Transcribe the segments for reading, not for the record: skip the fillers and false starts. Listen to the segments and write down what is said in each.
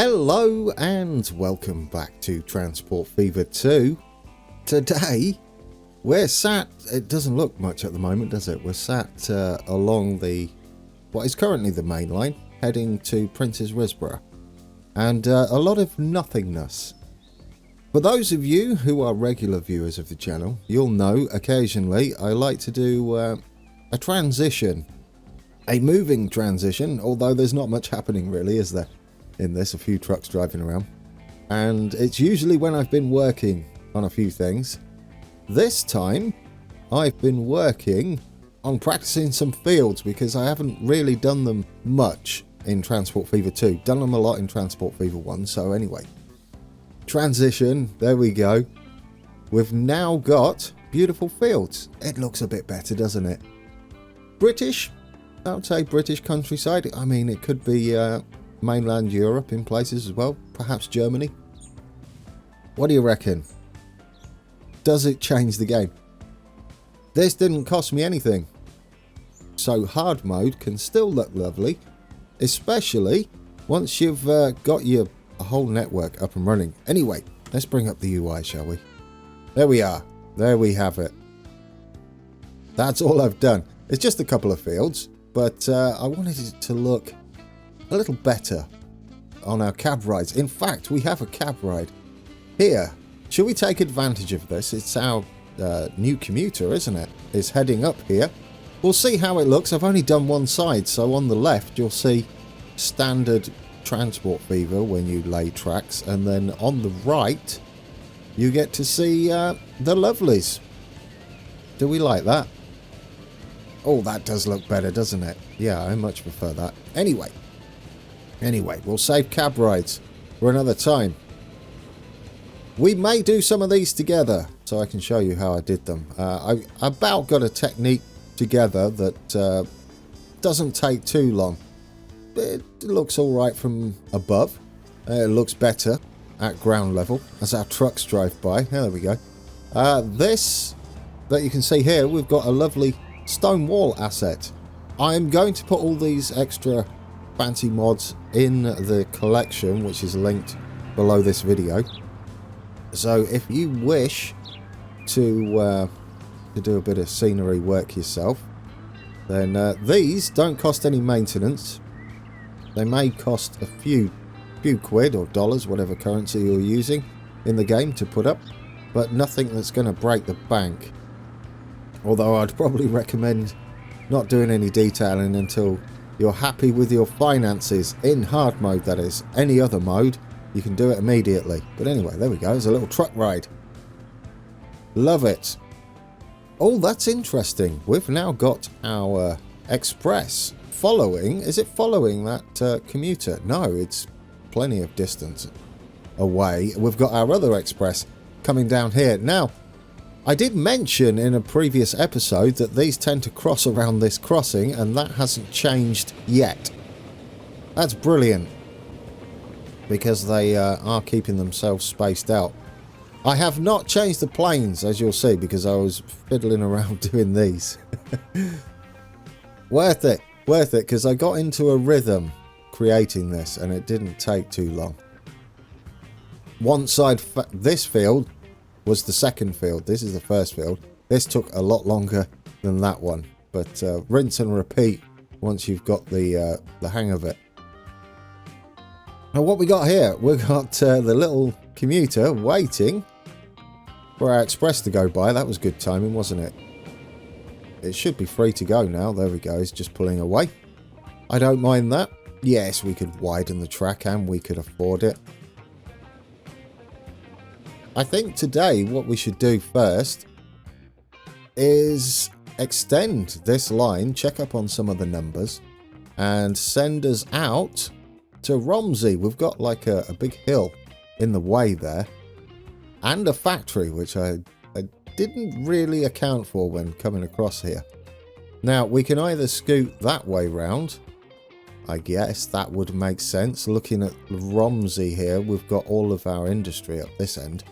Hello and welcome back to Transport Fever 2. Today we're sat, it doesn't look much at the moment does it, we're sat along what is currently the main line heading to Prince's Risborough, and a lot of nothingness. For those of you who are regular viewers of the channel, you'll know occasionally I like to do a transition, a moving transition, although there's not much happening really, is there? In this, a few trucks driving around, and it's usually when I've been working on a few things. This time I've been working on practicing some fields because I haven't really done them much in Transport Fever 2. Done them a lot in Transport Fever 1, so anyway. Transition, there we go. We've now got beautiful fields. It looks a bit better, doesn't it? British, I would say British countryside. I mean, it could be mainland Europe in places as well, perhaps Germany. What do you reckon? Does it change the game? This didn't cost me anything, so hard mode can still look lovely, especially once you've got your whole network up and running. Anyway, let's bring up the UI, shall we? There we are. There we have it. That's all I've done. It's just a couple of fields, but I wanted it to look a little better on our cab rides. In fact, we have a cab ride here. Should we take advantage of this? It's our new Commuter, isn't it? It's heading up here. We'll see how it looks. I've only done one side, so on the left you'll see standard Transport Fever when you lay tracks, and then on the right you get to see the lovelies. Do we like that? Oh, that does look better, doesn't it? Yeah, I much prefer that. Anyway, we'll save cab rides for another time. We may do some of these together, so I can show you how I did them. I about got a technique together that doesn't take too long. It looks alright from above. It looks better at ground level as our trucks drive by. There we go. This that you can see here, we've got a lovely stone wall asset. I'm going to put all these extra fancy mods in the collection, which is linked below this video. So if you wish to do a bit of scenery work yourself, then these don't cost any maintenance. They may cost a few quid or dollars, whatever currency you're using in the game to put up, but nothing that's going to break the bank. Although I'd probably recommend not doing any detailing until you're happy with your finances, in hard mode that is. Any other mode, you can do it immediately. But anyway, there we go, there's a little truck ride. Love it. Oh, that's interesting. We've now got our express following. Is it following that Commuter? No, it's plenty of distance away. We've got our other express coming down here. Now, I did mention in a previous episode that these tend to cross around this crossing, and that hasn't changed yet. That's brilliant, because they are keeping themselves spaced out. I have not changed the planes, as you'll see, because I was fiddling around doing these. Worth it, because I got into a rhythm creating this, and it didn't take too long. One side, this field was the second field. This is the first field. This took a lot longer than that one, but rinse and repeat once you've got the hang of it. Now what we got here, we've got the little Commuter waiting for our express to go by. That was good timing, wasn't it? It should be free to go now. There we go, it's just pulling away. I don't mind that. Yes, we could widen the track and we could afford it. I think today what we should do first is extend this line, check up on some of the numbers, and send us out to Romsey. We've got like a big hill in the way there, and a factory, which I didn't really account for when coming across here. Now, we can either scoot that way round. I guess that would make sense. Looking at Romsey here, we've got all of our industry up this end.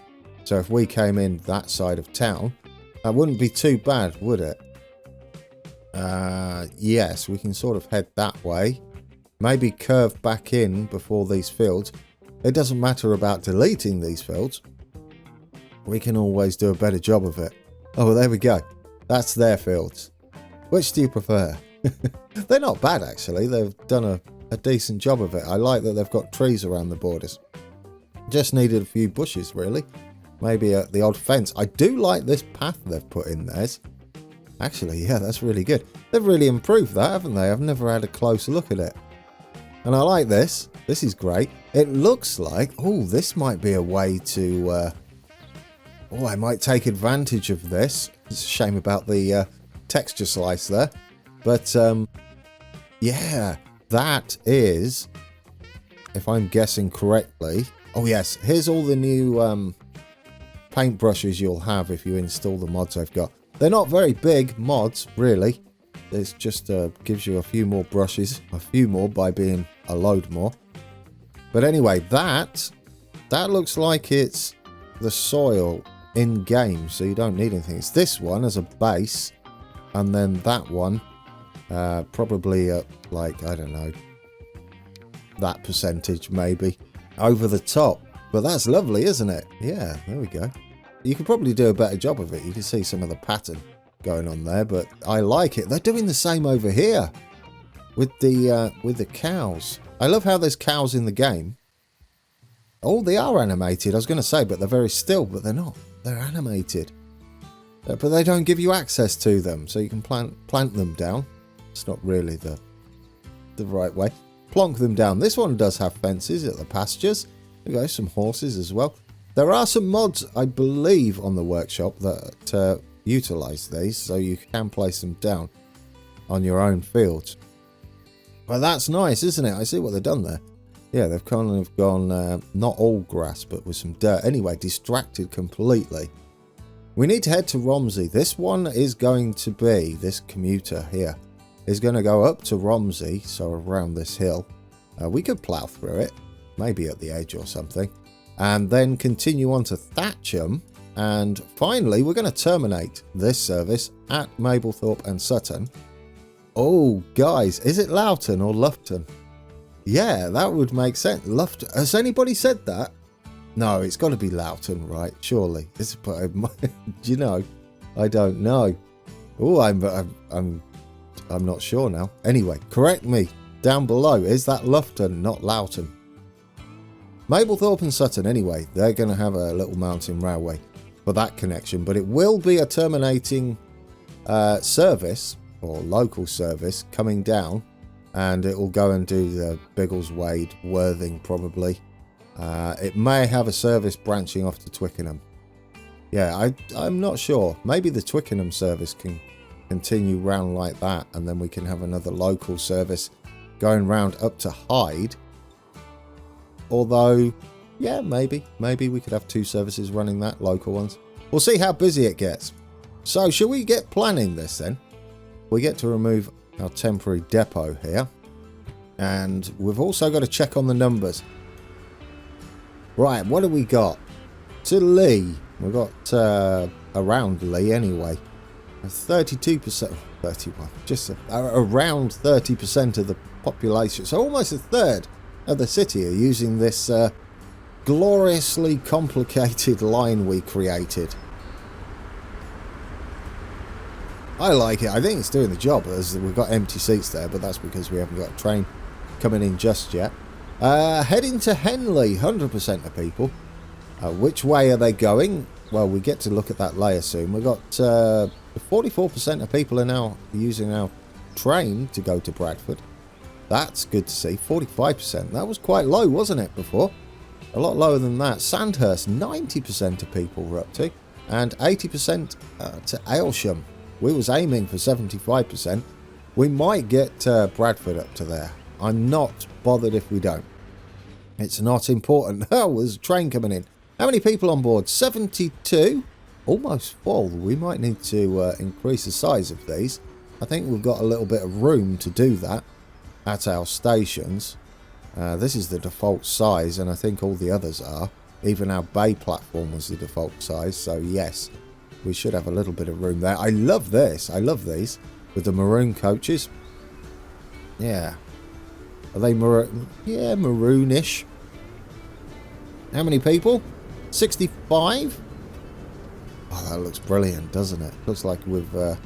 So if we came in that side of town, that wouldn't be too bad, would it? Yes, we can sort of head that way. Maybe curve back in before these fields. it doesn't matter about deleting these fields. We can always do a better job of it. Oh, well, there we go. That's their fields. Which do you prefer? They're not bad, actually. They've done a decent job of it. I like that they've got trees around the borders. Just needed a few bushes, really. Maybe the odd fence. I do like this path they've put in theirs. Actually, yeah, that's really good. They've really improved that, haven't they? I've never had a close look at it. And I like this. This is great. It looks like... Oh, this might be a way to... I might take advantage of this. It's a shame about the texture slice there. But, yeah, that is... If I'm guessing correctly... Oh, yes. Here's all the new paintbrushes you'll have if you install the mods I've got. They're not very big mods, really. It's just gives you a few more brushes. A few more by being a load more. But anyway, that looks like it's the soil in-game, so you don't need anything. It's this one as a base, and then that one probably at, like, I don't know, that percentage maybe, over the top. But that's lovely, isn't it? Yeah, there we go. You could probably do a better job of it. You can see some of the pattern going on there, but I like it. They're doing the same over here with the cows. I love how there's cows in the game. Oh, they are animated, I was going to say, but they're very still, but they're not. They're animated. But they don't give you access to them, so you can plant them down. It's not really the right way. Plonk them down. This one does have fences at the pastures. There you go, some horses as well. There are some mods, I believe, on the workshop that utilise these, so you can place them down on your own fields. Well, that's nice, isn't it? I see what they've done there. Yeah, they've kind of gone, not all grass, but with some dirt. Anyway, distracted completely. We need to head to Romsey. This one is going to be, this commuter here, is going to go up to Romsey, so around this hill. We could plough through it, maybe at the edge or something, and then continue on to Thatcham. And finally, we're going to terminate this service at Mablethorpe and Sutton. Oh, guys, is it Loughton or Lufton? Yeah, that would make sense. Lufton. Has anybody said that? No, it's got to be Loughton, right? Surely. Do you know? I don't know. Oh, I'm not sure now. Anyway, correct me down below. Is that Lufton, not Loughton? Mablethorpe and Sutton, anyway, they're going to have a little mountain railway for that connection, but it will be a terminating service or local service coming down, and it will go and do the Biggleswade, Worthing probably. It may have a service branching off to Twickenham. Yeah, I'm not sure. Maybe the Twickenham service can continue round like that, and then we can have another local service going round up to Hyde. Although, yeah, maybe we could have two services running that, local ones. We'll see how busy it gets. So, shall we get planning this then? We get to remove our temporary depot here. And we've also got to check on the numbers. Right, what do we got? To Lee. We've got around Lee anyway. 32%, 31, just around 30% of the population. So almost a third of the city are using this gloriously complicated line we created. I like it. I think it's doing the job, as we've got empty seats there, but that's because we haven't got a train coming in just yet. Heading to Henley, 100% of people. Which way are they going? Well, we get to look at that later soon. We've got 44% of people are now using our train to go to Bradford. That's good to see. 45%. That was quite low, wasn't it, before? A lot lower than that. Sandhurst, 90% of people were up to. And 80% to Aylsham. We was aiming for 75%. We might get Bradford up to there. I'm not bothered if we don't. It's not important. Oh, there's a train coming in. How many people on board? 72. Almost full. We might need to increase the size of these. I think we've got a little bit of room to do that at our stations. This is the default size, and I think all the others are. Even our bay platform was the default size, so yes, we should have a little bit of room there. I love this. I love these with the maroon coaches. Yeah. Are they maroon? Yeah, maroonish. How many people? 65? Oh, that looks brilliant, doesn't it? Looks like we've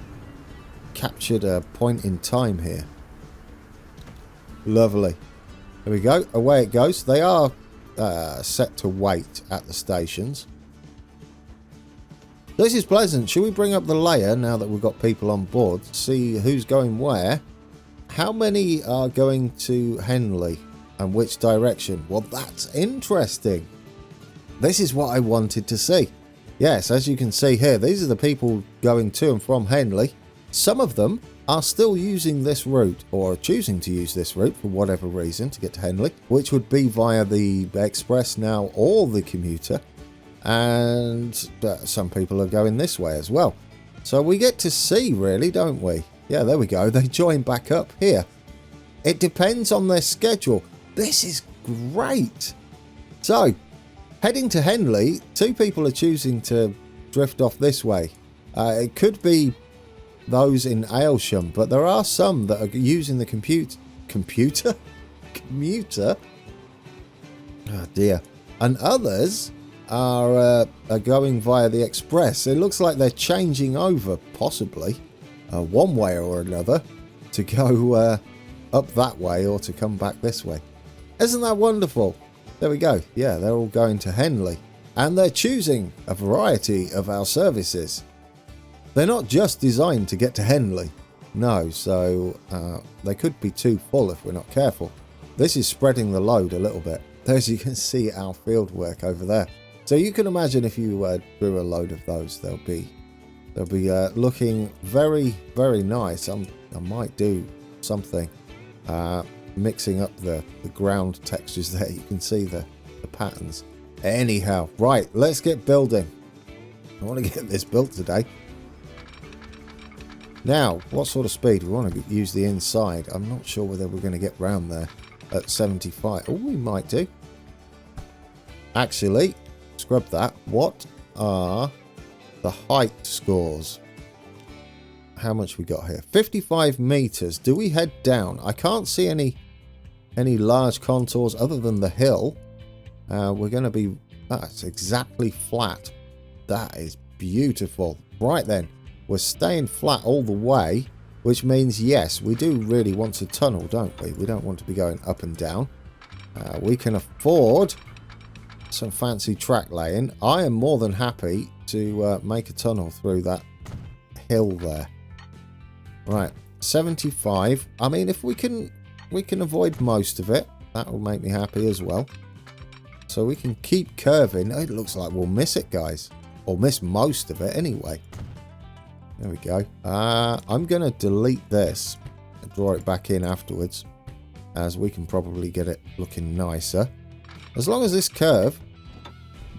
captured a point in time here. Lovely. There we go. Away it goes. They are set to wait at the stations. This is pleasant. Should we bring up the layer now that we've got people on board? See who's going where. How many are going to Henley and which direction? Well, that's interesting. This is what I wanted to see. Yes, as you can see here, these are the people going to and from Henley. Some of them are still using this route, or choosing to use this route for whatever reason to get to Henley, which would be via the express now or the commuter. And some people are going this way as well. So we get to see, really, don't we? Yeah, there we go. They join back up here. It depends on their schedule. This is great. So, heading to Henley, 2 people are choosing to drift off this way. It could be those in Aylsham, but there are some that are using the commuter? Oh dear. And others are going via the express. It looks like they're changing over, possibly, one way or another, to go up that way or to come back this way. Isn't that wonderful? There we go. Yeah, they're all going to Henley. And they're choosing a variety of our services. They're not just designed to get to Henley. No, so they could be too full if we're not careful. This is spreading the load a little bit. As you can see, our field work over there. So you can imagine if you drew a load of those, they'll be looking very, very nice. I might do something mixing up the ground textures there. You can see the patterns. Anyhow, right, let's get building. I want to get this built today. Now, what sort of speed? We want to use the inside. I'm not sure whether we're going to get round there at 75. Oh, we might do. Actually, scrub that. What are the height scores? How much we got here? 55 meters. Do we head down? I can't see any large contours other than the hill. We're going to be... That's exactly flat. That is beautiful. Right then. We're staying flat all the way, which means, yes, we do really want to tunnel, don't we? We don't want to be going up and down. We can afford some fancy track laying. I am more than happy to make a tunnel through that hill there. Right, 75. I mean, if we can avoid most of it, that will make me happy as well. So we can keep curving. It looks like we'll miss it, guys. Or miss most of it anyway. There we go. I'm going to delete this and draw it back in afterwards, as we can probably get it looking nicer. As long as this curve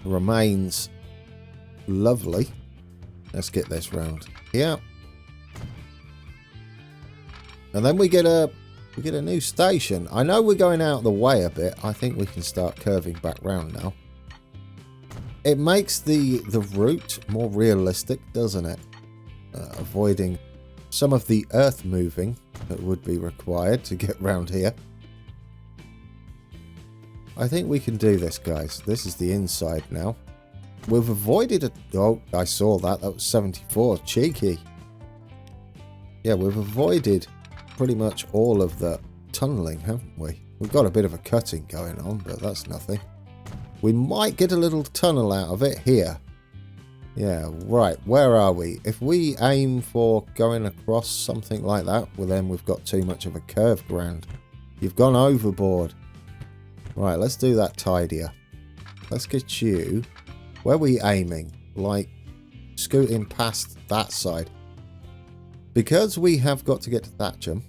remains lovely. Let's get this round here. And then we get a new station. I know we're going out of the way a bit. I think we can start curving back round now. It makes the route more realistic, doesn't it? Avoiding some of the earth moving that would be required to get round here. I think we can do this, guys. This is the inside now. We've avoided a... Oh, I saw that. That was 74. Cheeky. Yeah, we've avoided pretty much all of the tunnelling, haven't we? We've got a bit of a cutting going on, but that's nothing. We might get a little tunnel out of it here. Yeah, right. Where are we? If we aim for going across something like that, well, then we've got too much of a curved ground. You've gone overboard. Right, let's do that tidier. Let's get you... Where are we aiming? Like, scooting past that side. Because we have got to get to Thatcham,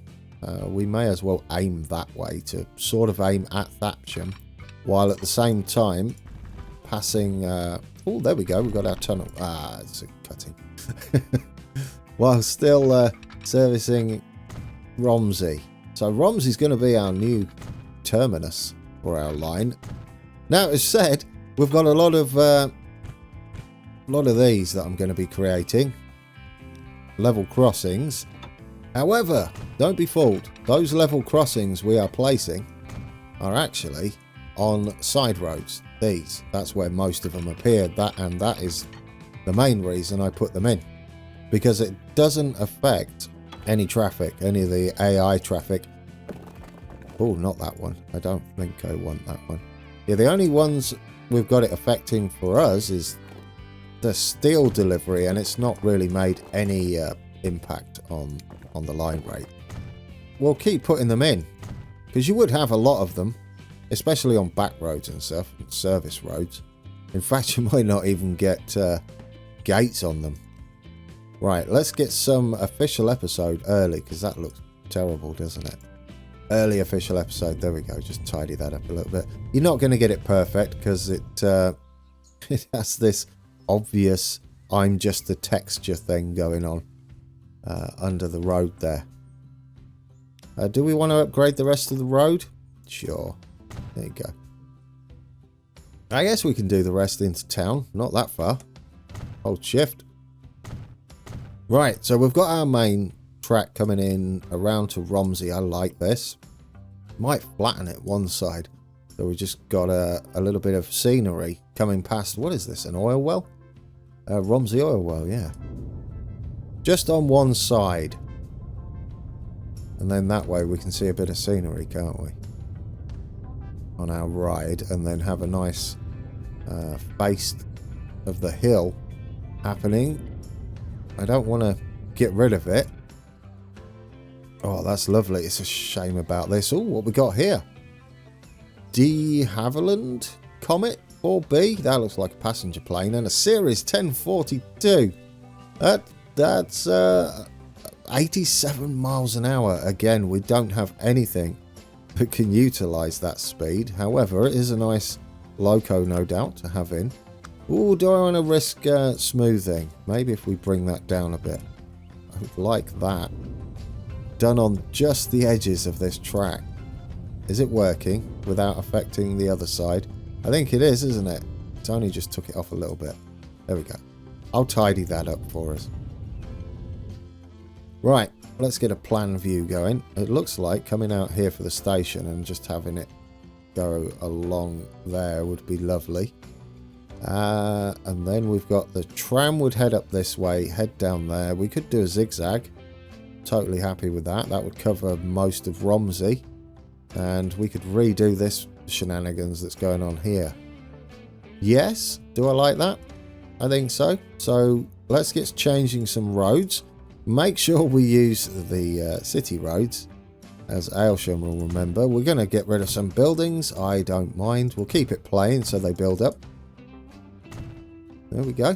we may as well aim that way to sort of aim at Thatcham, while at the same time passing... Oh, there we go. We've got our tunnel. Ah, it's a cutting. While still servicing Romsey. So Romsey's going to be our new terminus for our line. Now, as said, we've got a lot of these that I'm going to be creating. Level crossings. However, don't be fooled. Those level crossings we are placing are actually on side roads. these. That's where most of them appear. That is the main reason I put them in, because it doesn't affect any traffic, any of the AI traffic. Oh, not that one. I don't think I want that one. Yeah, the only ones we've got it affecting for us is the steel delivery, and it's not really made any impact on the line rate. We'll keep putting them in, because you would have a lot of them, especially on back roads and stuff, and service roads. In fact, you might not even get gates on them. Right, let's get some official episode early, because that looks terrible, doesn't it? Early official episode. There we go. Just tidy that up a little bit. You're not going to get it perfect, because it has this obvious I'm just a texture thing going on under the road there. Do we want to upgrade the rest of the road? Sure. There you go. I guess we can do the rest into town. Not that far. Hold shift. Right, so we've got our main track coming in around to Romsey. I like this. Might flatten it one side. So we just got a little bit of scenery coming past. What is this? An oil well? Romsey oil well, yeah. Just on one side. And then that way we can see a bit of scenery, can't we? On our ride, and then have a nice face of the hill happening. I don't want to get rid of it. Oh, that's lovely. It's a shame about this. Oh, what we got here? De Havilland Comet 4B. That looks like a passenger plane. And a Series 1042. That's 87 miles an hour. Again, we don't have anything that can utilise that speed. However, it is a nice loco, no doubt, to have in. Ooh, do I want to risk smoothing? Maybe if we bring that down a bit. I would like that. Done on just the edges of this track. Is it working without affecting the other side? I think it is, isn't it? It's only just took it off a little bit. There we go. I'll tidy that up for us. Right, let's get a plan view going. It looks like coming out here for the station and just having it go along there would be lovely. And then we've got the tram would head up this way, head down there. We could do a zigzag. Totally happy with that. That would cover most of Romsey. And we could redo this shenanigans that's going on here. Yes, do I like that? I think so. So let's get changing some roads. Make sure we use the city roads, as Aylsham will remember. We're going to get rid of some buildings. I don't mind. We'll keep it plain so they build up. There we go.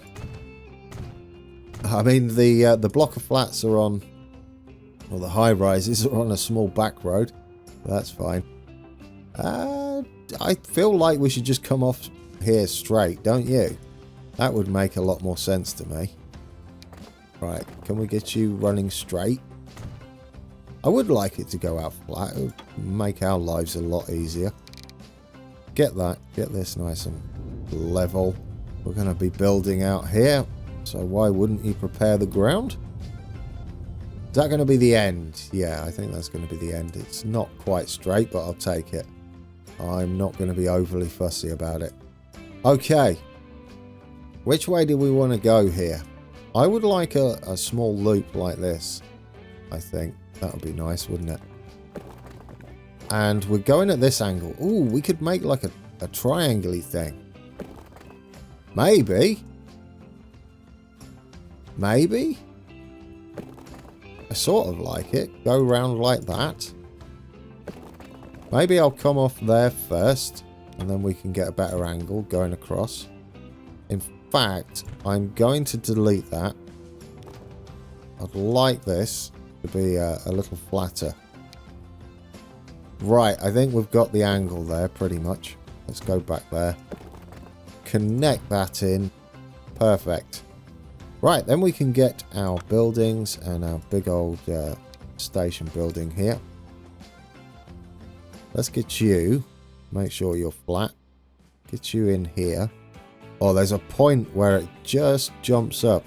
I mean, the block of flats are on, or the high rises are on a small back road. That's fine. I feel like we should just come off here straight, don't you? That would make a lot more sense to me. Right, can we get you running straight? I would like it to go out flat. It would make our lives a lot easier. Get that. Get this nice and level. We're going to be building out here. So why wouldn't you prepare the ground? Is that going to be the end? Yeah, I think that's going to be the end. It's not quite straight, but I'll take it. I'm not going to be overly fussy about it. Okay. Which way do we want to go here? I would like a small loop like this. I think that would be nice, wouldn't it? And we're going at this angle. Ooh, we could make like a triangle-y thing. Maybe. Maybe? I sort of like it. Go round like that. Maybe I'll come off there first, and then we can get a better angle going across. In fact, I'm going to delete that. I'd like this to be a little flatter. Right, I think we've got the angle there pretty much. Let's go back there. Connect that in. Perfect. Right, then we can get our buildings and our big old station building here. Let's get you. Make sure you're flat. Get you in here. Oh, there's a point where it just jumps up.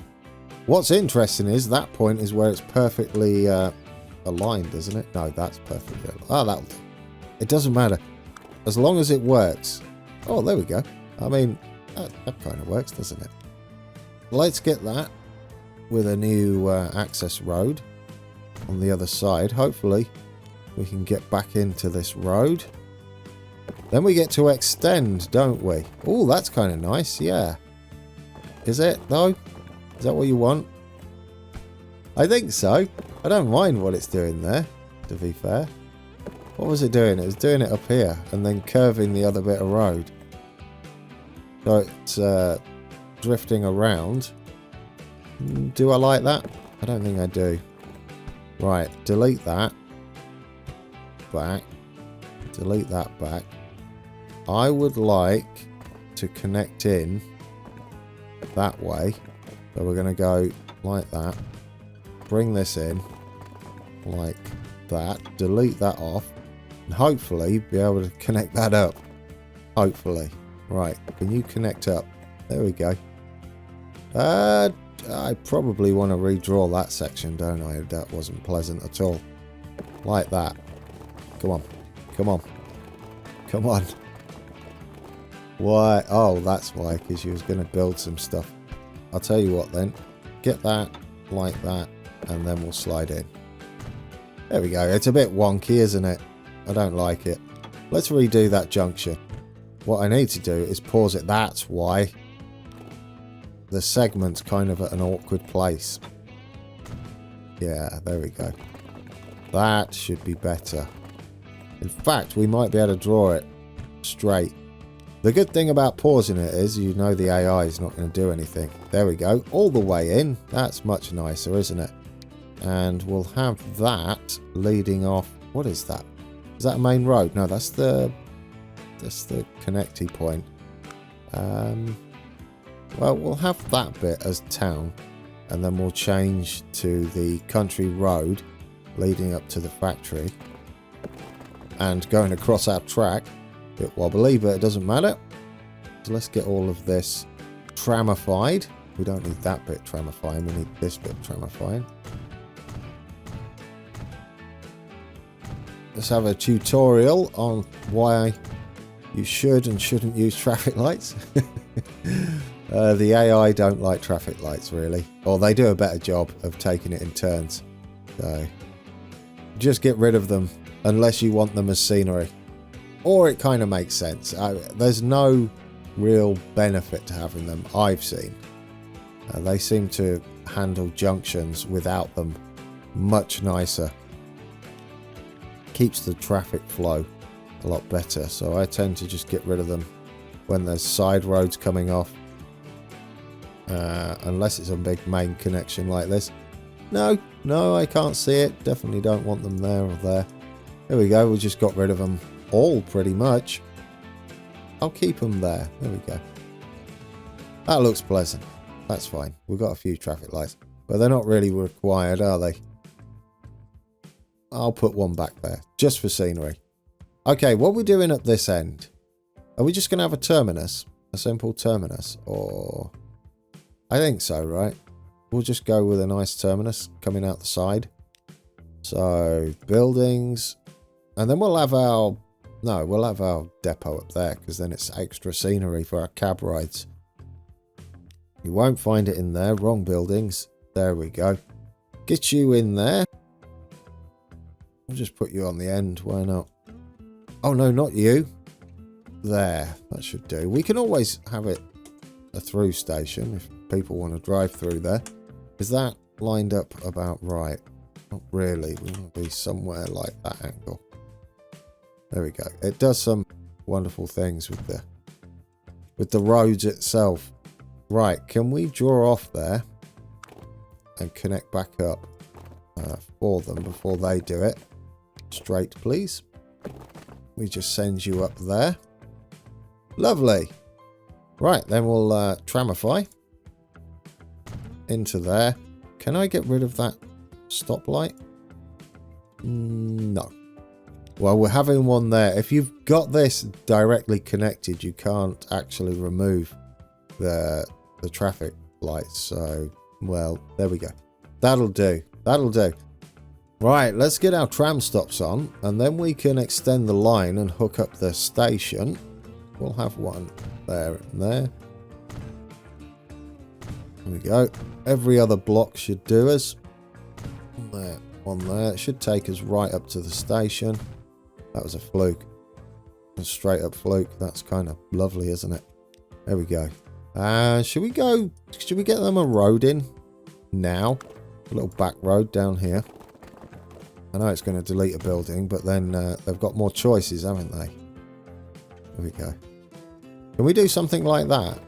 What's interesting is that point is where it's perfectly aligned, isn't it? No, that's perfectly aligned. Oh, that'll do. It doesn't matter. As long as it works. Oh, there we go. I mean, that kind of works, doesn't it? Let's get that with a new access road on the other side. Hopefully we can get back into this road. Then we get to extend, don't we? Oh, that's kind of nice, yeah. Is it, though? Is that what you want? I think so. I don't mind what it's doing there, to be fair. What was it doing? It was doing it up here and then curving the other bit of road. So it's drifting around. Do I like that? I don't think I do. Right, delete that. Back. Delete that back. I would like to connect in that way. So we're going to go like that. Bring this in like that. Delete that off. And hopefully be able to connect that up. Hopefully. Right, can you connect up? There we go. I probably want to redraw that section, don't I? That wasn't pleasant at all. Like that. Come on. Come on. Come on. Why? Oh, that's why, because you was going to build some stuff. I'll tell you what then. Get that like that, and then we'll slide in. There we go. It's a bit wonky, isn't it? I don't like it. Let's redo that junction. What I need to do is pause it. That's why. The segment's kind of at an awkward place. Yeah, there we go. That should be better. In fact, we might be able to draw it straight. The good thing about pausing it is you know the AI is not going to do anything. There we go. All the way in. That's much nicer, isn't it? And we'll have that leading off. What is that? Is that a main road? No, that's the connecty point. Well, we'll have that bit as town, and then we'll change to the country road leading up to the factory and going across our track. Bit wobbly, but it doesn't matter. So let's get all of this tramified. We don't need that bit tramifying, we need this bit tramifying. Let's have a tutorial on why you should and shouldn't use traffic lights. The AI don't like traffic lights, really. Or they do a better job of taking it in turns. So just get rid of them unless you want them as scenery. Or it kind of makes sense. There's no real benefit to having them, I've seen. They seem to handle junctions without them much nicer. Keeps the traffic flow a lot better. So I tend to just get rid of them when there's side roads coming off. Unless it's a big main connection like this. No, I can't see it. Definitely don't want them there or there. There we go. We just got rid of them all pretty much. I'll keep them there. There we go. That looks pleasant. That's fine. We've got a few traffic lights, but they're not really required, are they? I'll put one back there just for scenery. Okay, what are we doing at this end? Are we just going to have a terminus? A simple terminus? Or... I think so, right? We'll just go with a nice terminus coming out the side. So, buildings. And then we'll have our... No, we'll have our depot up there, because then it's extra scenery for our cab rides. You won't find it in there. Wrong buildings. There we go. Get you in there. I'll just put you on the end. Why not? Oh, no, not you. There. That should do. We can always have it a through station if people want to drive through there. Is that lined up about right? Not really. We want to be somewhere like that angle. There we go. It does some wonderful things with the roads itself. Right, can we draw off there and connect back up for them before they do it? Straight, please. We just send you up there. Lovely. Right, then we'll tramify into there. Can I get rid of that stoplight? No. Well, we're having one there. If you've got this directly connected, you can't actually remove the traffic lights. So, well, there we go. That'll do. That'll do. Right, let's get our tram stops on, and then we can extend the line and hook up the station. we'll have one there and there. There we go. Every other block should do us. There, one there. It should take us right up to the station. That was a fluke. A straight up fluke. That's kind of lovely, isn't it? There we go. Should we get them a road in now? A little back road down here. I know it's going to delete a building, but then they've got more choices, haven't they? There we go. Can we do something like that?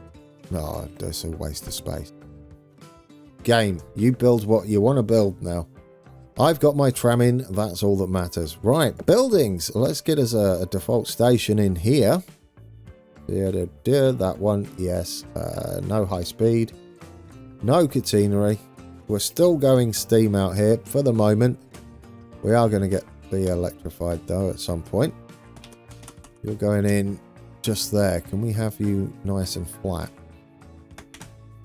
No, that's a waste of space. Game, you build what you want to build now. I've got my tram in, that's all that matters. Right, buildings. Let's get us a default station in here. That one, yes. No high speed. No catenary. We're still going steam out here for the moment. We are going to get the electrified though at some point. You're going in just there. Can we have you nice and flat?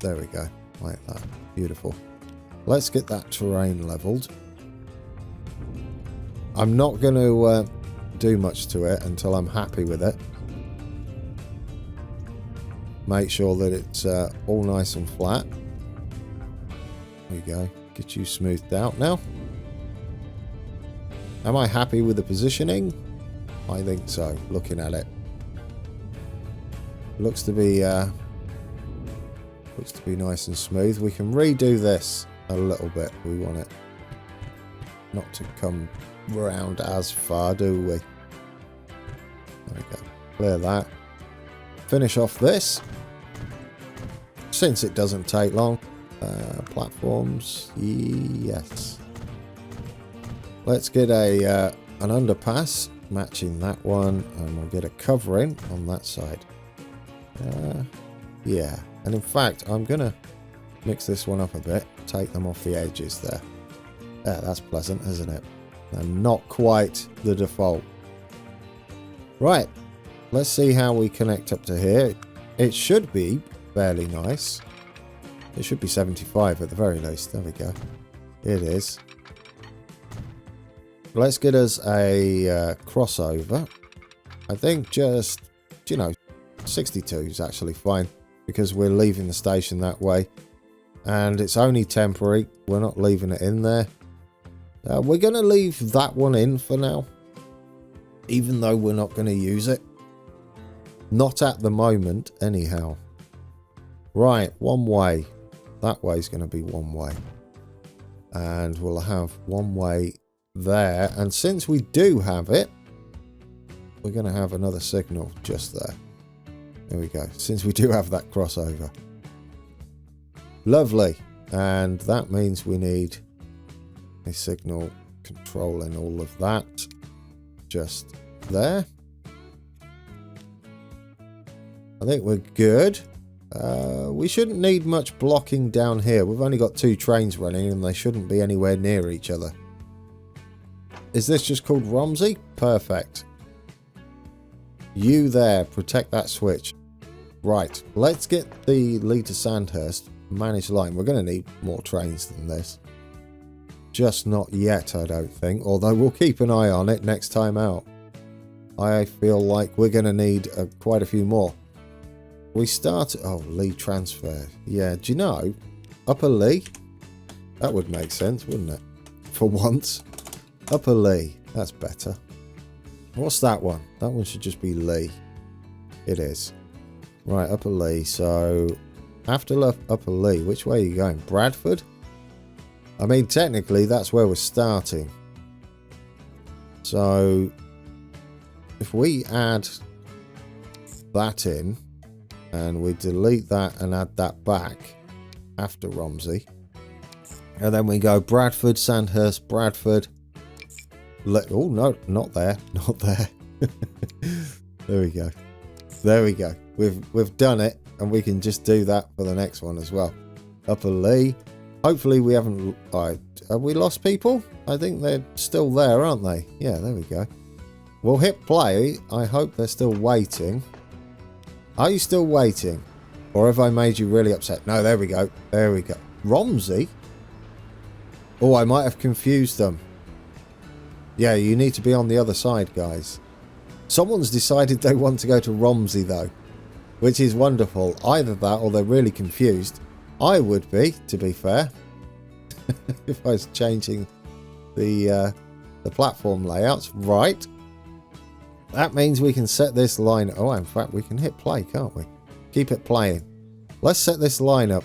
There we go. Like that. Beautiful. Let's get that terrain leveled. I'm not going to do much to it until I'm happy with it. Make sure that it's all nice and flat. There we go. Get you smoothed out now. Am I happy with the positioning? I think so, looking at it. Looks to be nice and smooth. We can redo this a little bit. We want it not to come round as far, do we? There we go. Clear that. Finish off this. Since it doesn't take long. Platforms. Yes. Let's get an underpass matching that one, and we'll get a covering on that side. Yeah. And in fact, I'm going to mix this one up a bit. Take them off the edges there. Yeah, that's pleasant, isn't it? And not quite the default. Right, let's see how we connect up to here. It should be fairly nice. It should be 75 at the very least. There we go. It is. Let's get us a crossover. I think just, 62 is actually fine because we're leaving the station that way. And it's only temporary. We're not leaving it in there. We're going to leave that one in for now, even though we're not going to use it. Not at the moment, anyhow. Right, one way. That way's going to be one way. And we'll have one way there. And since we do have it, we're going to have another signal just there. There we go. Since we do have that crossover. Lovely. And that means we need a signal controlling all of that just there. I think we're good. We shouldn't need much blocking down here. We've only got 2 trains running and they shouldn't be anywhere near each other. Is this just called Romsey? Perfect. You there, protect that switch. Right, let's get the lead to Sandhurst managed line. We're going to need more trains than this. Just not yet, I don't think. Although we'll keep an eye on it next time out. I feel like we're going to need quite a few more. We start... Oh, Lee transfer. Yeah, do you know? Upper Lee? That would make sense, wouldn't it? For once. Upper Lee. That's better. What's that one? That one should just be Lee. It is. Right, Upper Lee. So, after Upper Lee, which way are you going? Bradford? I mean, technically, that's where we're starting. So, if we add that in, and we delete that and add that back after Romsey, and then we go Bradford, Sandhurst, Bradford. Oh, no, not there. Not there. There we go. There we go. We've done it, and we can just do that for the next one as well. Upper Lee. Hopefully we haven't... have we lost people? I think they're still there, aren't they? Yeah, there we go. We'll hit play. I hope they're still waiting. Are you still waiting? Or have I made you really upset? No, there we go. There we go. Romsey? Oh, I might have confused them. Yeah, you need to be on the other side, guys. Someone's decided they want to go to Romsey though, which is wonderful. Either that or they're really confused. I would be, to be fair, if I was changing the platform layouts. Right. That means we can set this line. Oh, in fact, we can hit play, can't we? Keep it playing. Let's set this line up.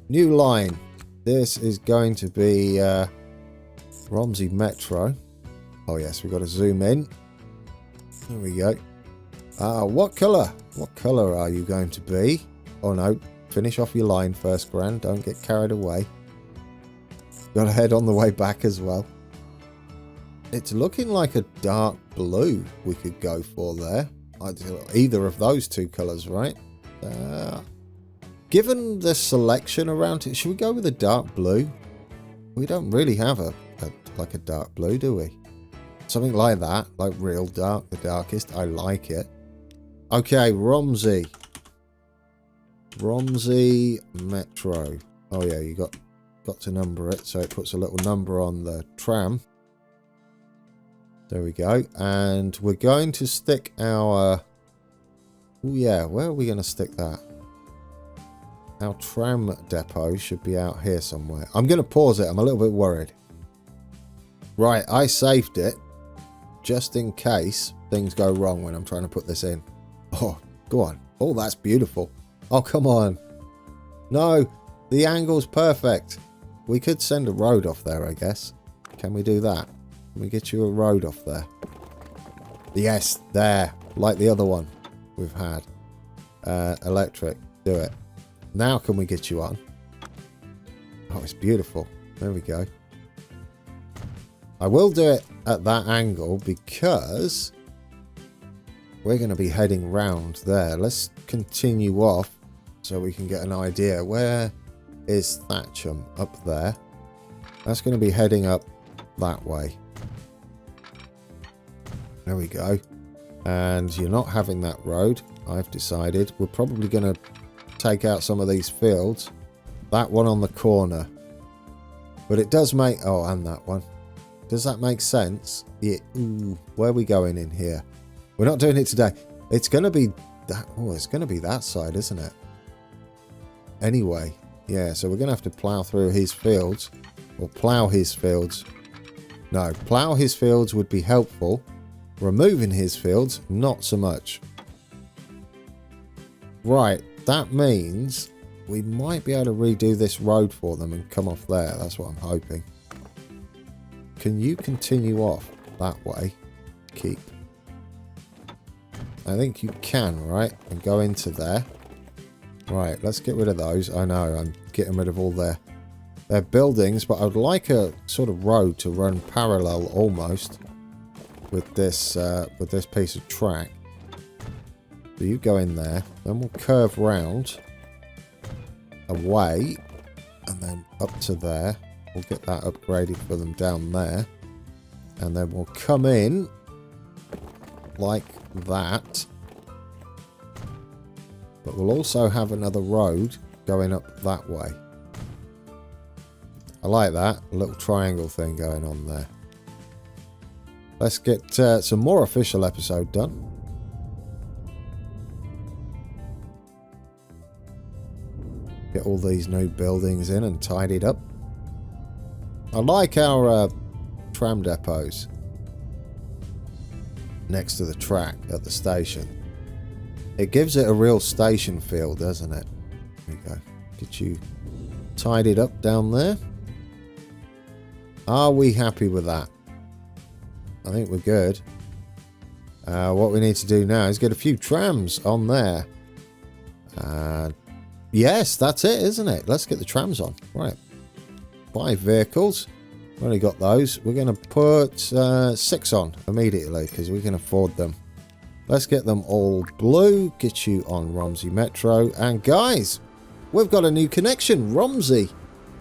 New line. This is going to be Romsey Metro. Oh, yes, we've got to zoom in. There we go. What colour? What colour are you going to be? Oh, no. Finish off your line first, Gran. Don't get carried away. Got to head on the way back as well. It's looking like a dark blue we could go for there. Either of those two colours, right? Given the selection around it, should we go with a dark blue? We don't really have a dark blue, do we? Something like that, like real dark, the darkest. I like it. Okay, Romsey. Romsey Metro. Oh yeah, you got to number it, so it puts a little number on the tram. There we go. And we're going to stick our... Oh yeah, where are we going to stick that? Our tram depot should be out here somewhere. I'm going to pause it. I'm a little bit worried. Right, I saved it just in case things go wrong when I'm trying to put this in. Oh, go on. Oh, that's beautiful. Oh, come on. No, the angle's perfect. We could send a road off there, I guess. Can we do that? Can we get you a road off there? Yes, there. Like the other one we've had. Electric. Do it. Now can we get you on? Oh, it's beautiful. There we go. I will do it at that angle because we're going to be heading round there. Let's continue off so we can get an idea. Where is Thatcham? Up there. That's going to be heading up that way. There we go. And you're not having that road, I've decided. We're probably going to take out some of these fields. That one on the corner. But it does make... Oh, and that one. Does that make sense? Yeah. Ooh, where are we going in here? We're not doing it today. It's going to be that... Oh, it's going to be that side, isn't it? Anyway. Yeah, so we're going to have to plough through his fields. Or plough his fields. No, plough his fields would be helpful. Removing his fields, not so much. Right, that means we might be able to redo this road for them and come off there. That's what I'm hoping. Can you continue off that way? Keep. I think you can, right? And go into there. Right, let's get rid of those. I know, I'm getting rid of all their buildings, but I would like a sort of road to run parallel almost with this piece of track. So you go in there, then we'll curve round away and then up to there. We'll get that upgraded for them down there. And then we'll come in like that. But we'll also have another road going up that way. I like that. A little triangle thing going on there. Let's get some more official episode done. Get all these new buildings in and tidied up. I like our tram depots next to the track at the station. It gives it a real station feel, doesn't it? There we go. Get you tidied up down there. Are we happy with that? I think we're good. What we need to do now is get a few trams on there. Yes, that's it, isn't it? Let's get the trams on. Right. 5 vehicles. We've only got those. We're going to put 6 on immediately because we can afford them. Let's get them all blue. Get you on Romsey Metro. And guys, we've got a new connection. Romsey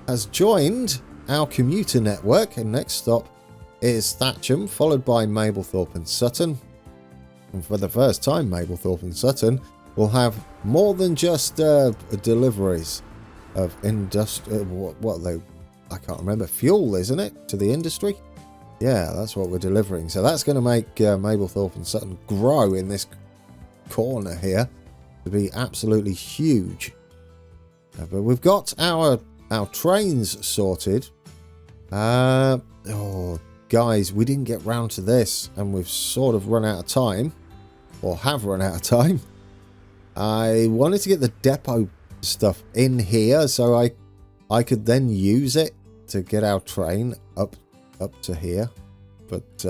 has joined our commuter network. And next stop is Thatcham, followed by Mablethorpe and Sutton. And for the first time, Mablethorpe and Sutton will have more than just deliveries of I can't remember, fuel, isn't it, to the industry? Yeah, that's what we're delivering. So that's going to make Mablethorpe and Sutton grow in this corner here to be absolutely huge. But we've got our trains sorted. Oh, guys, we didn't get round to this, and we've sort of run out of time, or have run out of time. I wanted to get the depot stuff in here so I could then use it to get our train up to here. But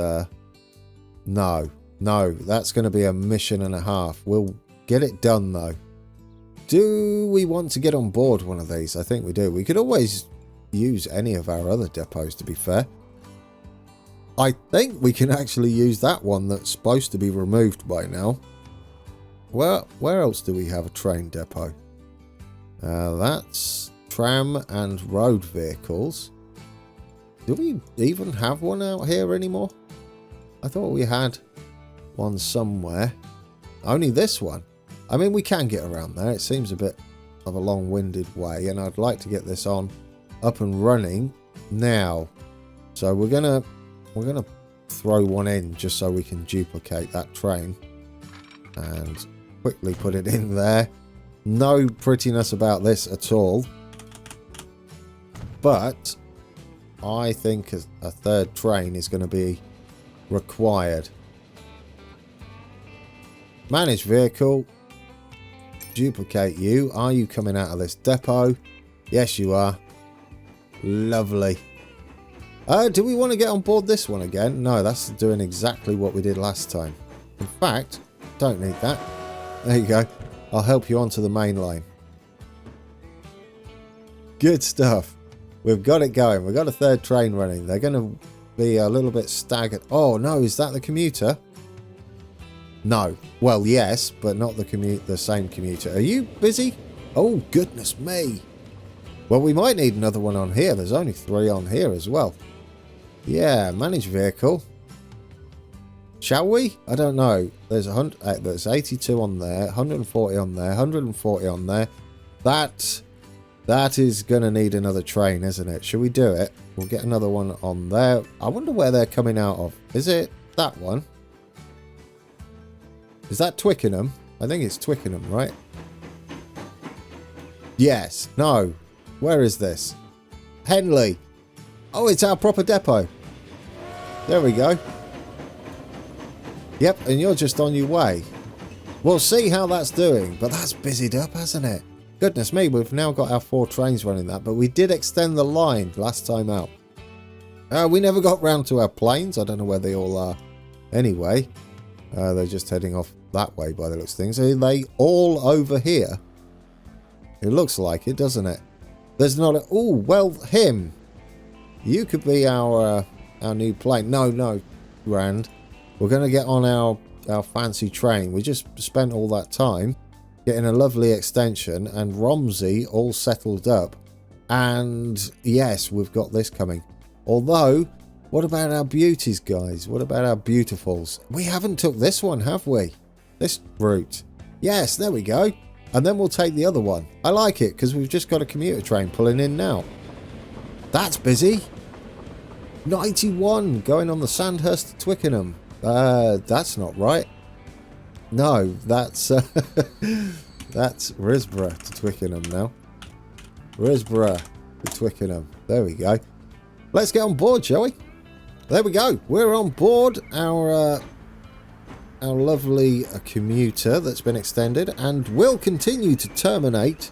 no, that's going to be a mission and a half. We'll get it done though. Do we want to get on board one of these? I think we do. We could always use any of our other depots, to be fair. I think we can actually use that one that's supposed to be removed by now. Well, where else do we have a train depot? That's tram and road vehicles. Do we even have one out here anymore? I thought we had one somewhere. Only this one. I mean, we can get around there. It seems a bit of a long-winded way, and I'd like to get this up and running now. So we're gonna throw one in just so we can duplicate that train and quickly put it in there. No prettiness about this at all, but I think a third train is going to be required. Manage vehicle. Duplicate you. Are you coming out of this depot? Yes, you are. Lovely. Do we want to get on board this one again? No, that's doing exactly what we did last time. In fact, don't need that. There you go. I'll help you onto the main line. Good stuff. We've got it going. We've got a third train running. They're going to be a little bit staggered. Oh, no. Is that the commuter? No. Well, yes, but not the same commuter. Are you busy? Oh, goodness me. Well, we might need another one on here. There's only 3 on here as well. Yeah, manage vehicle. Shall we? I don't know. There's 82 on there, 140 on there, 140 on there. That is going to need another train, isn't it? Should we do it? We'll get another one on there. I wonder where they're coming out of. Is it that one? Is that Twickenham? I think it's Twickenham, right? Yes. No. Where is this? Henley. Oh, it's our proper depot. There we go. Yep, and you're just on your way. We'll see how that's doing, but that's busied up, hasn't it? Goodness me, we've now got our 4 trains running that, but we did extend the line last time out. We never got round to our planes. I don't know where they all are. Anyway, they're just heading off that way by the looks of things. Are they all over here? It looks like it, doesn't it? There's not a... Oh, well, him. You could be our new plane. No, Grand. We're going to get on our fancy train. We just spent all that time getting a lovely extension and Romsey all settled up. And yes, we've got this coming. Although, what about our beauties, guys? What about our beautifuls? We haven't took this one, have we? This route. Yes, there we go. And then we'll take the other one. I like it because we've just got a commuter train pulling in now. That's busy. 91 going on the Sandhurst to Twickenham. That's not right. No, that's that's Risborough to Twickenham now. Risborough to Twickenham. There we go. Let's get on board, shall we? There we go. We're on board our lovely commuter that's been extended, and will continue to terminate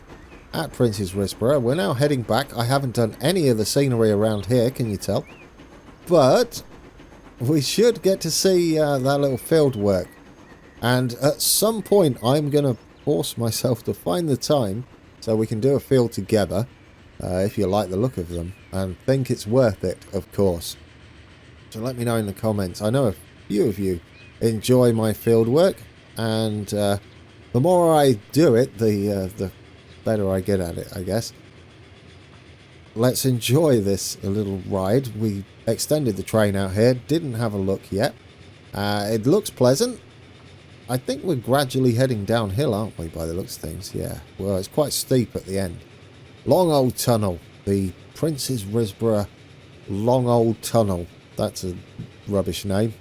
at Prince's Risborough. We're now heading back. I haven't done any of the scenery around here, can you tell? But we should get to see that little field work. And at some point, I'm going to force myself to find the time so we can do a field together, if you like the look of them, and think it's worth it, of course. So let me know in the comments. I know a few of you enjoy my field work, and the more I do it, the better I get at it, I guess. Let's enjoy this little ride. We extended the train out here, didn't have a look yet. It looks pleasant. I think we're gradually heading downhill, aren't we, by the looks of things? Yeah, well, it's quite steep at the end. Long old tunnel, the Prince's Risborough long old tunnel. That's a rubbish name.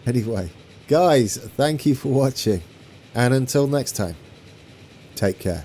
Anyway, guys, thank you for watching. And until next time, take care.